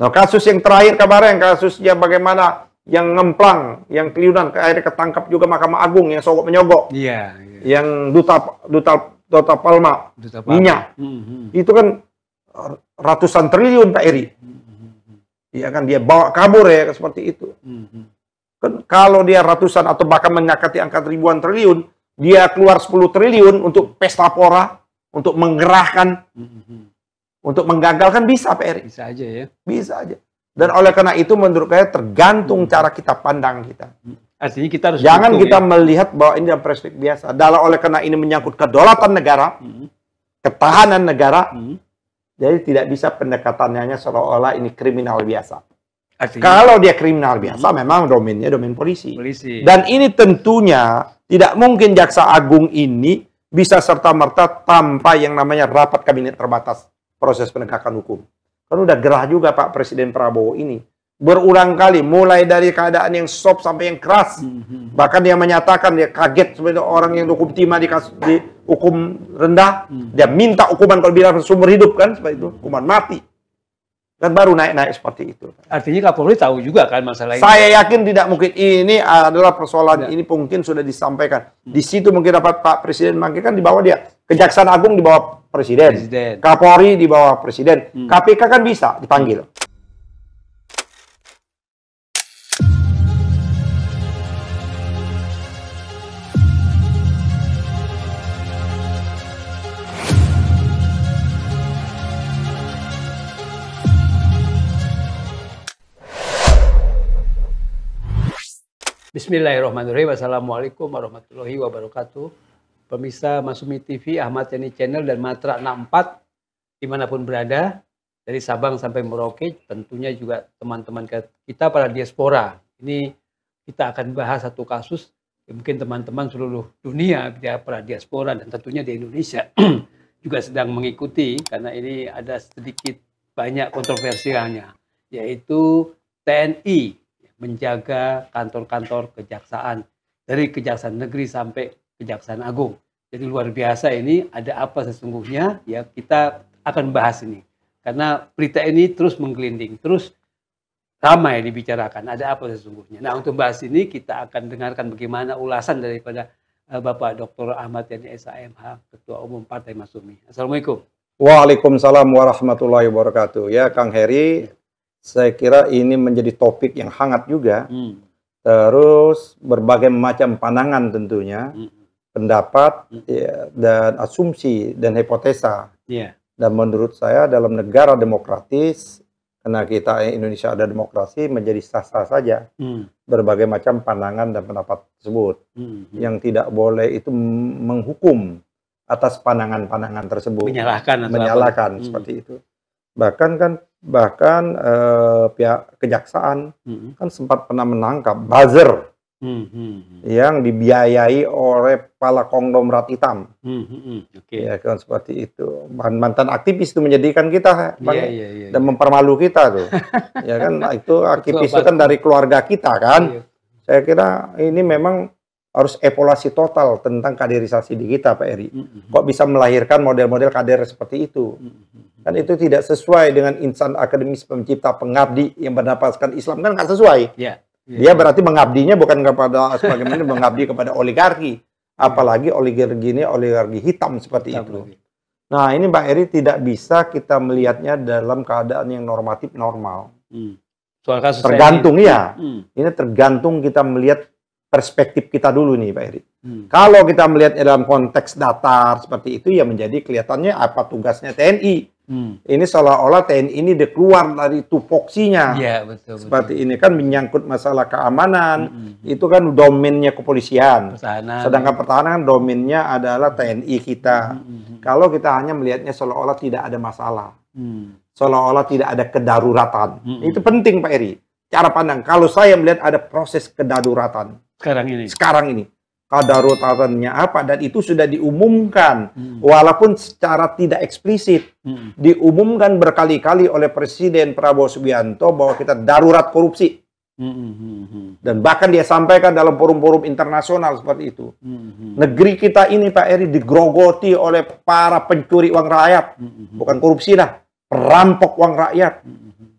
Nah, kasus yang terakhir kemarin, kasusnya bagaimana yang ngemplang, yang keliunan, akhirnya ketangkap juga Mahkamah Agung yang sogok menyogok. Iya. Yang duta Palma, minyak. Itu kan ratusan triliun Pak Eri. Iya kan, dia bawa kabur ya seperti itu. Kan kalau dia ratusan atau bahkan mendekati angka ribuan triliun, dia keluar 10 triliun untuk pesta pora, untuk menggerahkan, untuk menggagalkan, bisa Pak Eri. Bisa aja ya. Bisa aja. Dan oleh karena itu menurut saya tergantung cara kita pandang kita. Artinya kita harus jangan kita melihat bahwa ini dalam perspektif biasa. Oleh karena ini menyangkut kedaulatan negara, ketahanan negara, jadi tidak bisa pendekatannya seolah-olah ini kriminal biasa. Artinya, kalau dia kriminal biasa, memang domainnya domain polisi. Dan ini tentunya tidak mungkin Jaksa Agung ini bisa serta-merta tanpa yang namanya rapat kabinet terbatas proses penegakan hukum. Kan udah gerah juga Pak Presiden Prabowo ini. Berulang kali, mulai dari keadaan yang soft sampai yang keras. Bahkan dia menyatakan dia kaget sebagai orang yang dihukum timah di hukum rendah. Dia minta hukuman kalau bilang seumur hidup kan, seperti itu, hukuman mati. Dan baru naik-naik seperti itu. Artinya Kapolri tahu juga kan masalah ini. Saya yakin tidak mungkin ini adalah persoalan ini mungkin sudah disampaikan. Di situ mungkin dapat Pak Presiden mungkin kan di bawah dia. Kejaksaan Agung di bawah Presiden. Kapolri di bawah Presiden. KPK kan bisa dipanggil. Bismillahirrahmanirrahim. Assalamualaikum warahmatullahi wabarakatuh. Pemirsa Masumi TV, Ahmad Yani Channel dan Matra 64 dimanapun berada, dari Sabang sampai Merauke, tentunya juga teman-teman kita para diaspora. Ini kita akan bahas satu kasus yang mungkin teman-teman seluruh dunia, para diaspora dan tentunya di Indonesia juga sedang mengikuti, karena ini ada sedikit banyak kontroversialnya, yaitu TNI menjaga kantor-kantor kejaksaan, dari Kejaksaan Negeri sampai Kejaksaan Agung. Jadi luar biasa ini, ada apa sesungguhnya, ya kita akan bahas ini. Karena berita ini terus menggelinding, terus ramai dibicarakan, ada apa sesungguhnya. Nah, untuk bahas ini kita akan dengarkan bagaimana ulasan daripada Bapak Dr. Ahmad Yani SAMH, Ketua Umum Partai Masumi. Assalamualaikum. Waalaikumsalam warahmatullahi wabarakatuh. Ya Kang Heri, saya kira ini menjadi topik yang hangat juga. Terus berbagai macam pandangan tentunya, pendapat ya, dan asumsi dan hipotesa. Dan menurut saya dalam negara demokratis, karena kita Indonesia ada demokrasi, menjadi sah-sah saja berbagai macam pandangan dan pendapat tersebut. Yang tidak boleh itu menghukum atas pandangan-pandangan tersebut, menyalahkan seperti itu. Bahkan pihak kejaksaan kan sempat pernah menangkap buzzer yang dibiayai oleh kepala konglomerat hitam. Ya kan seperti itu. Mantan aktivis itu menjadikan kita dan mempermalu kita tuh. Ya kan itu aktivis itu kan dari keluarga kita kan. Saya kira ini memang harus evaluasi total tentang kaderisasi di kita Pak Eri. Kok bisa melahirkan model-model kader seperti itu? Kan itu tidak sesuai dengan insan akademis pencipta pengabdi yang bernapaskan Islam, kan nggak sesuai. Dia berarti mengabdinya bukan kepada sebagaimana mengabdi kepada oligarki, apalagi oligarki ini oligarki hitam seperti itu. Nah ini Pak Eri tidak bisa kita melihatnya dalam keadaan yang normatif normal. Soal kasus tergantung ya, ini tergantung kita melihat perspektif kita dulu nih Pak Eri. Kalau kita melihatnya dalam konteks datar seperti itu, ya menjadi kelihatannya apa tugasnya TNI. Ini seolah-olah TNI ini dia keluar dari tupoksinya. Seperti ini kan menyangkut masalah keamanan, itu kan domainnya kepolisian. Sedangkan pertahanan domainnya adalah TNI kita. Kalau kita hanya melihatnya seolah-olah tidak ada masalah, seolah-olah tidak ada kedaruratan, itu penting Pak Eri. Cara pandang, kalau saya melihat ada proses kedaruratan sekarang ini. Kedaruratannya apa, dan itu sudah diumumkan walaupun secara tidak eksplisit diumumkan berkali-kali oleh Presiden Prabowo Subianto bahwa kita darurat korupsi dan bahkan dia sampaikan dalam forum-forum internasional seperti itu. Negeri kita ini Pak Eri digrogoti oleh para pencuri uang rakyat, bukan korupsi lah, perampok uang rakyat.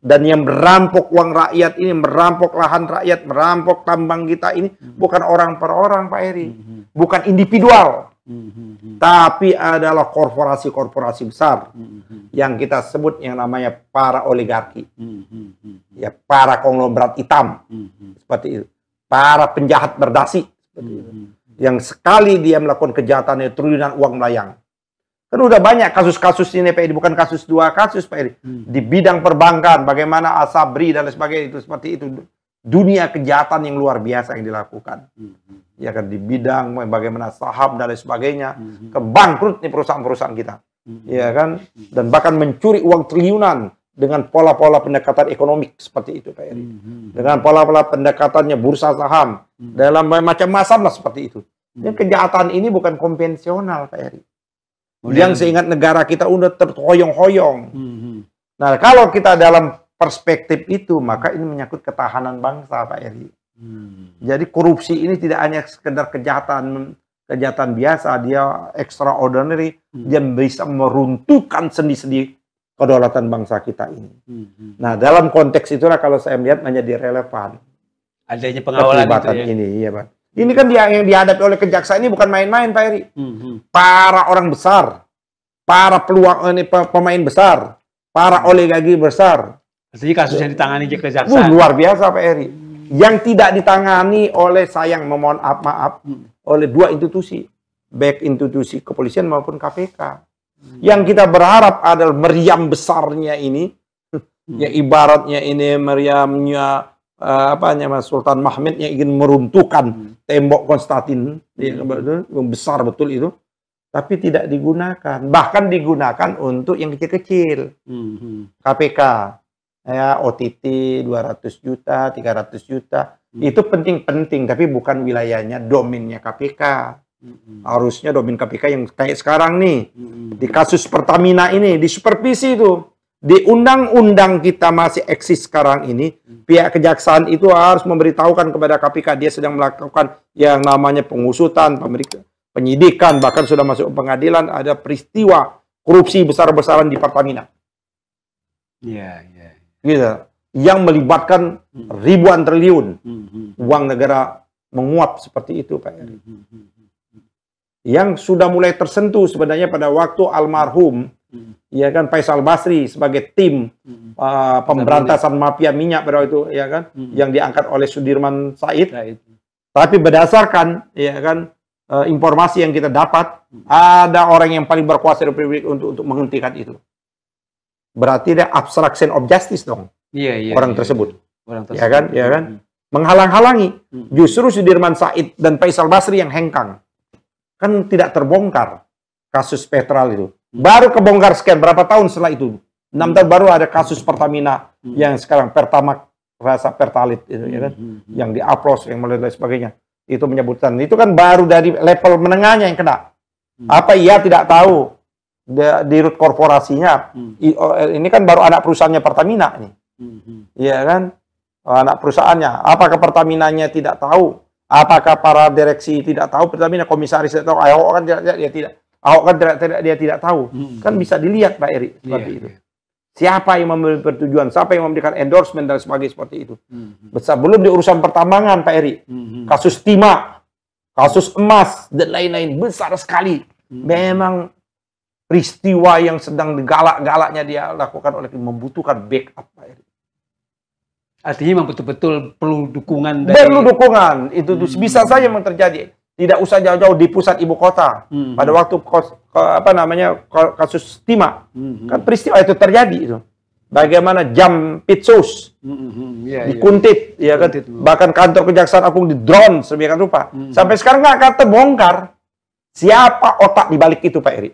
Dan yang merampok uang rakyat ini, merampok lahan rakyat, merampok tambang kita ini, bukan orang per orang, Pak Heri. Bukan individual. Tapi adalah korporasi-korporasi besar. Yang kita sebut yang namanya para oligarki. Ya, para konglomerat hitam. Seperti itu. Para penjahat berdasi. Seperti itu. Yang sekali dia melakukan kejahatan triliunan uang melayang. Kan udah banyak kasus-kasus ini, Pak Edi. Bukan kasus 2 kasus, Pak Edi. Di bidang perbankan, bagaimana Asabri dan lain sebagainya, itu seperti itu. Dunia kejahatan yang luar biasa yang dilakukan. Ya kan, di bidang bagaimana saham dan lain sebagainya. Kebangkrut nih perusahaan-perusahaan kita. Ya kan, dan bahkan mencuri uang triliunan dengan pola-pola pendekatan ekonomi seperti itu, Pak Edi. Dengan pola-pola pendekatannya bursa saham. Dalam macam masalah seperti itu. Yang kejahatan ini bukan konvensional, Pak Edi. Yang seingat negara kita udah terhoyong-hoyong. Nah, kalau kita dalam perspektif itu, maka ini menyangkut ketahanan bangsa, Pak Eri. Jadi korupsi ini tidak hanya sekedar kejahatan biasa, dia extraordinary, dia bisa meruntuhkan sendi-sendi kedaulatan bangsa kita ini. Nah, dalam konteks itulah kalau saya melihat menjadi relevan. Adanya pengawalan itu ya. Ini, iya, Pak. Ini kan yang dihadapi oleh kejaksaan ini bukan main-main, Pak Eri. Para orang besar, para pemain besar, para oligarki besar. Jadi kasus yang ditangani kejaksaan. Luar biasa, Pak Eri. Yang tidak ditangani oleh, mohon maaf, oleh 2 institusi. Baik institusi kepolisian maupun KPK. Yang kita berharap adalah meriam besarnya ini, ya ibaratnya ini meriamnya Sultan Mahmud yang ingin meruntuhkan tembok Konstantin, besar betul itu, tapi tidak digunakan. Bahkan digunakan untuk yang kecil-kecil. KPK, ya, OTT 200 juta, 300 juta, itu penting-penting, tapi bukan wilayahnya, domainnya KPK. Harusnya domain KPK yang kayak sekarang nih, di kasus Pertamina ini, di supervisi itu. Di undang-undang kita masih eksis sekarang ini, pihak kejaksaan itu harus memberitahukan kepada KPK dia sedang melakukan yang namanya pengusutan, penyidikan, bahkan sudah masuk pengadilan, ada peristiwa korupsi besar-besaran di Pertamina. Iya. Gitu. Yang melibatkan ribuan triliun uang negara menguap seperti itu, Pak Eri. Yang sudah mulai tersentuh sebenarnya pada waktu almarhum ya kan Faisal Basri sebagai tim pemberantasan mafia minyak pada waktu itu, ya kan, yang diangkat oleh Sudirman Said. Tapi berdasarkan ya kan informasi yang kita dapat, ada orang yang paling berkuasa di Republik untuk menghentikan itu. Berarti ada obstruction of justice dong. Orang tersebut. Ya kan? Menghalang-halangi. Justru Sudirman Said dan Faisal Basri yang hengkang. Kan tidak terbongkar kasus Petral itu. Baru kebongkar sekian berapa tahun setelah itu. 6 tahun baru ada kasus Pertamina yang sekarang Pertamax rasa Pertalite itu, ya kan, yang diupload yang mulai dan sebagainya. Itu menyebutkan itu kan baru dari level menengahnya yang kena. Apa ia tidak tahu di root korporasinya ini kan baru anak perusahaannya Pertamina ini. Iya kan? Anak perusahaannya. Apakah Pertaminanya tidak tahu? Apakah para direksi tidak tahu? Pertamina komisaris tidak tahu? Ahok kan dia tidak. Ahok kan dia tidak tahu. Kan bisa dilihat, Pak Eri, seperti itu. Siapa yang memberi persetujuan, siapa yang memberikan endorsement dan sebagainya seperti itu. Besar belum di urusan pertambangan, Pak Eri. Kasus timah, kasus emas dan lain-lain besar sekali. Memang peristiwa yang sedang galak-galaknya dia lakukan oleh membutuhkan backup, Pak Eri. Artinya memang betul-betul perlu dukungan dari... Perlu dukungan. Itu bisa saja memang terjadi. Tidak usah jauh-jauh di pusat ibu kota. Pada waktu kasus timah. Kan peristiwa itu terjadi itu. Bagaimana jam pitsus dikuntit, ya kan? Bahkan kantor Kejaksaan Agung di drone sedemikian rupa. Sampai sekarang nggak akan terbongkar siapa otak di balik itu, Pak Eri.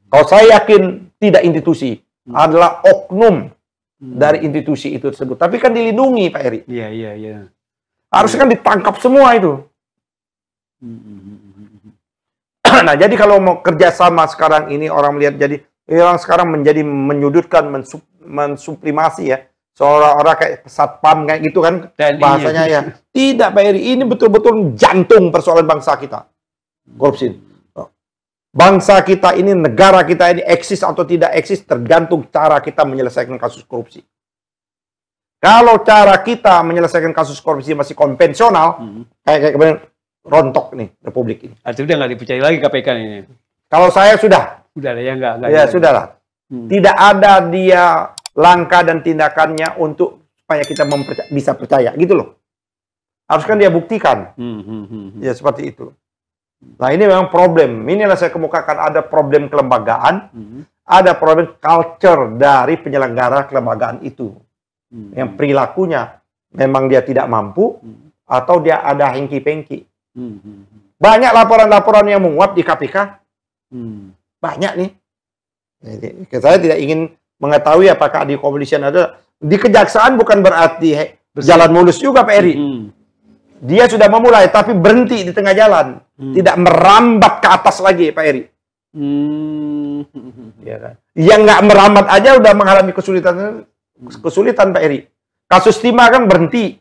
Kalau saya yakin tidak institusi, adalah oknum dari institusi itu tersebut. Tapi kan dilindungi, Pak Eri. Iya. Harusnya kan ditangkap semua itu. Nah, jadi kalau mau kerjasama sekarang ini orang melihat jadi orang sekarang menjadi menyudutkan, mensublimasi ya, seolah-olah kayak satpam kayak gitu kan bahasanya ya. Tidak, Pak Eri, ini betul-betul jantung persoalan bangsa kita. Korupsi. Bangsa kita ini, negara kita ini eksis atau tidak eksis tergantung cara kita menyelesaikan kasus korupsi. Kalau cara kita menyelesaikan kasus korupsi masih konvensional, kayak kemarin rontok nih Republik ini. Artinya udah nggak dipercaya lagi KPK ini. Kalau saya sudah. Udah ya nggak. Ya sudahlah. Tidak ada dia langkah dan tindakannya untuk supaya kita bisa percaya gitu loh. Harus kan dia buktikan. Ya seperti itu. Nah ini memang problem. Inilah saya kemukakan ada problem kelembagaan, ada problem culture dari penyelenggara kelembagaan itu. Yang perilakunya memang dia tidak mampu atau dia ada hengki-pengki. Banyak laporan-laporan yang menguap di KPK. Banyak nih. Jadi, saya tidak ingin mengetahui apakah di kepolisian ada. Di kejaksaan bukan berarti jalan mulus juga Pak Eri. Dia sudah memulai tapi berhenti di tengah jalan. Tidak merambat ke atas lagi Pak Eri. Ya kan? Yang nggak merambat aja udah mengalami kesulitan Pak Eri. Kasus timah kan berhenti.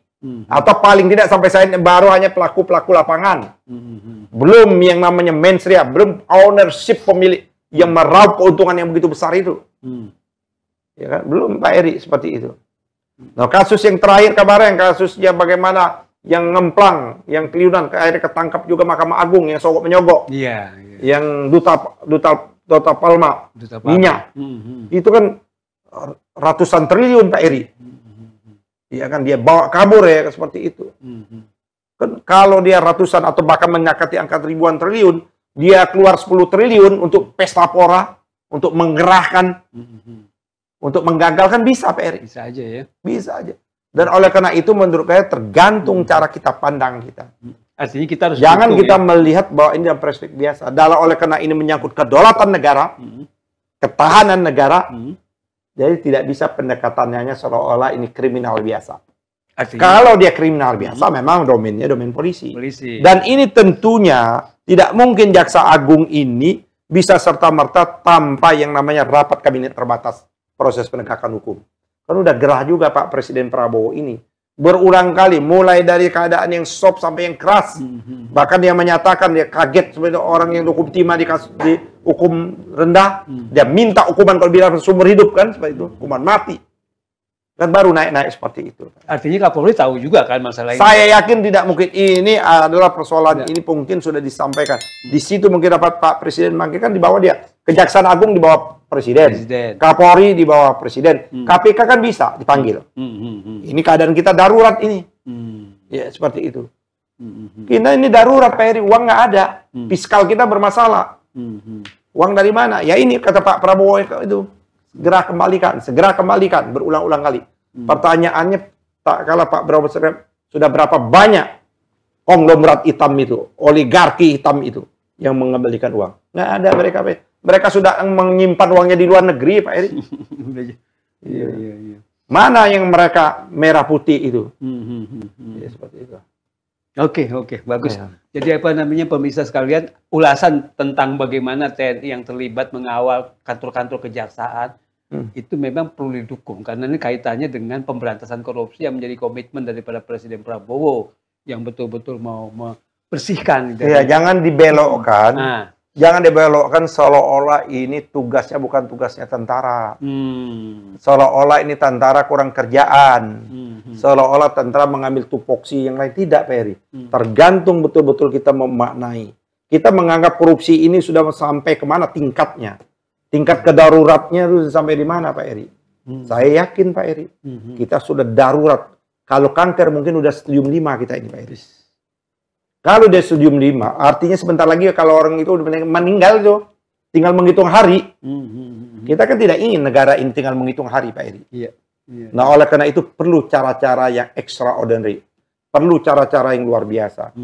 Atau paling tidak sampai saat ini baru hanya pelaku-pelaku lapangan. Belum yang namanya mensrea, belum ownership pemilik yang meraup keuntungan yang begitu besar itu. Ya kan? Belum Pak Eri seperti itu. Nah, kasus yang terakhir kemarin, kasusnya bagaimana yang ngemplang, yang keliunan, akhirnya ketangkap juga Mahkamah Agung yang sogok menyogok. Yang Duta Palma minyak. Itu kan ratusan triliun Pak Eri. Iya kan dia bawa kabur ya seperti itu. Kan kalau dia ratusan atau bahkan mendekati angka ribuan triliun, dia keluar 10 triliun untuk pesta pora, untuk menggerahkan, untuk menggagalkan bisa Pak Eri. Bisa aja ya. Bisa aja. Dan oleh karena itu menurut saya tergantung cara kita pandang kita. Artinya kita harus jangan kita melihat bahwa ini dalam perspektif biasa. Oleh karena ini menyangkut kedaulatan negara, ketahanan negara. Jadi tidak bisa pendekatannya seolah-olah ini kriminal biasa. Artinya, kalau dia kriminal biasa, memang domainnya domain polisi. Dan ini tentunya tidak mungkin Jaksa Agung ini bisa serta-merta tanpa yang namanya rapat kabinet terbatas proses penegakan hukum. Kan udah gerah juga Pak Presiden Prabowo ini. Berulang kali, mulai dari keadaan yang soft sampai yang keras. Bahkan dia menyatakan dia kaget sebagai orang yang hukum timah di hukum rendah. Dia minta hukuman kalau bilang seumur hidup kan, seperti itu, hukuman mati. Kan baru naik-naik seperti itu. Artinya Kapolri tahu juga kan masalah ini. Saya yakin tidak mungkin ini adalah persoalan ini mungkin sudah disampaikan. Di situ mungkin dapat Pak Presiden mungkin kan di bawah dia. Kejaksaan Agung di bawah Presiden. Kapolri di bawah Presiden. KPK kan bisa dipanggil. Ini keadaan kita darurat ini. Ya seperti itu. Kita ini darurat Pak Eri, uang nggak ada. Fiskal kita bermasalah. Uang dari mana? Ya ini kata Pak Prabowo itu. Segera kembalikan, berulang-ulang kali. Pertanyaannya, tak kalah Pak Prabowo sudah berapa banyak konglomerat hitam itu, oligarki hitam itu yang mengembalikan uang? Nggak ada mereka. Mereka sudah menyimpan uangnya di luar negeri, Pak Eri. Iya. Mana yang mereka merah putih itu? Ya, seperti itu. Oke, bagus. Jadi apa namanya pemirsa sekalian, ulasan tentang bagaimana TNI yang terlibat mengawal kantor-kantor kejaksaan itu memang perlu didukung karena ini kaitannya dengan pemberantasan korupsi yang menjadi komitmen daripada Presiden Prabowo yang betul-betul mau membersihkan. Ya, jangan dibelokkan. Jangan dibelokkan seolah-olah ini tugasnya bukan tugasnya tentara. Seolah-olah ini tentara kurang kerjaan. Seolah-olah tentara mengambil tupoksi yang lain. Tidak, Pak Eri. Tergantung betul-betul kita memaknai. Kita menganggap korupsi ini sudah sampai kemana tingkatnya. Tingkat kedaruratnya itu sampai di mana, Pak Eri? Saya yakin, Pak Eri. Kita sudah darurat. Kalau kanker mungkin udah stadium 5 kita ini, Pak Eri. Kalau dia stadium 5, artinya sebentar lagi kalau orang itu meninggal tuh, tinggal menghitung hari. Kita kan tidak ingin negara ini tinggal menghitung hari, Pak Eri. Nah, oleh karena itu perlu cara-cara yang extraordinary. Perlu cara-cara yang luar biasa.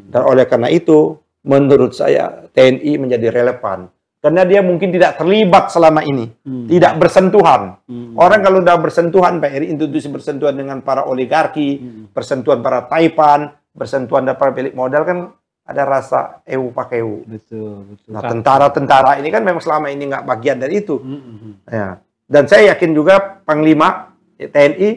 Dan oleh karena itu, menurut saya TNI menjadi relevan. Karena dia mungkin tidak terlibat selama ini. Tidak bersentuhan. Orang kalau sudah bersentuhan, Pak Eri, institusi bersentuhan dengan para oligarki, bersentuhan para taipan, bersentuhan dengan para pemilik modal kan ada rasa pakeu. Betul. Nah, tentara-tentara ini kan memang selama ini nggak bagian dari itu. Ya. Dan saya yakin juga Panglima TNI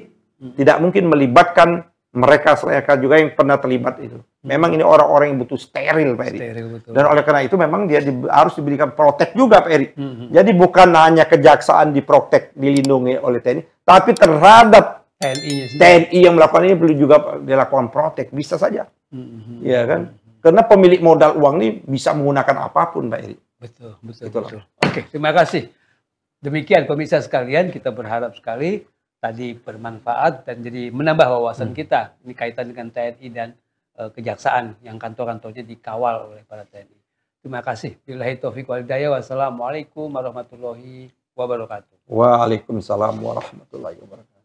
tidak mungkin melibatkan mereka juga yang pernah terlibat itu. Memang ini orang-orang yang butuh steril, Pak Eri. Dan oleh karena itu memang dia harus diberikan protek juga, Pak Eri. Jadi bukan hanya kejaksaan diprotek, dilindungi oleh TNI, tapi terhadap TNI-nya sendiri. TNI yang melakukan ini perlu juga dilakukan protek, bisa saja. Ya kan? Karena pemilik modal uang ini bisa menggunakan apapun, Pak Eri. Betul, betul, betul. Oke, terima kasih. Demikian pemirsa sekalian, kita berharap sekali tadi bermanfaat dan jadi menambah wawasan kita. Ini kaitan dengan TNI dan kejaksaan yang kantor-kantornya dikawal oleh para TNI. Terima kasih. Billahi taufiq wal hidayah. Wassalamualaikum warahmatullahi wabarakatuh. Waalaikumsalam warahmatullahi wabarakatuh.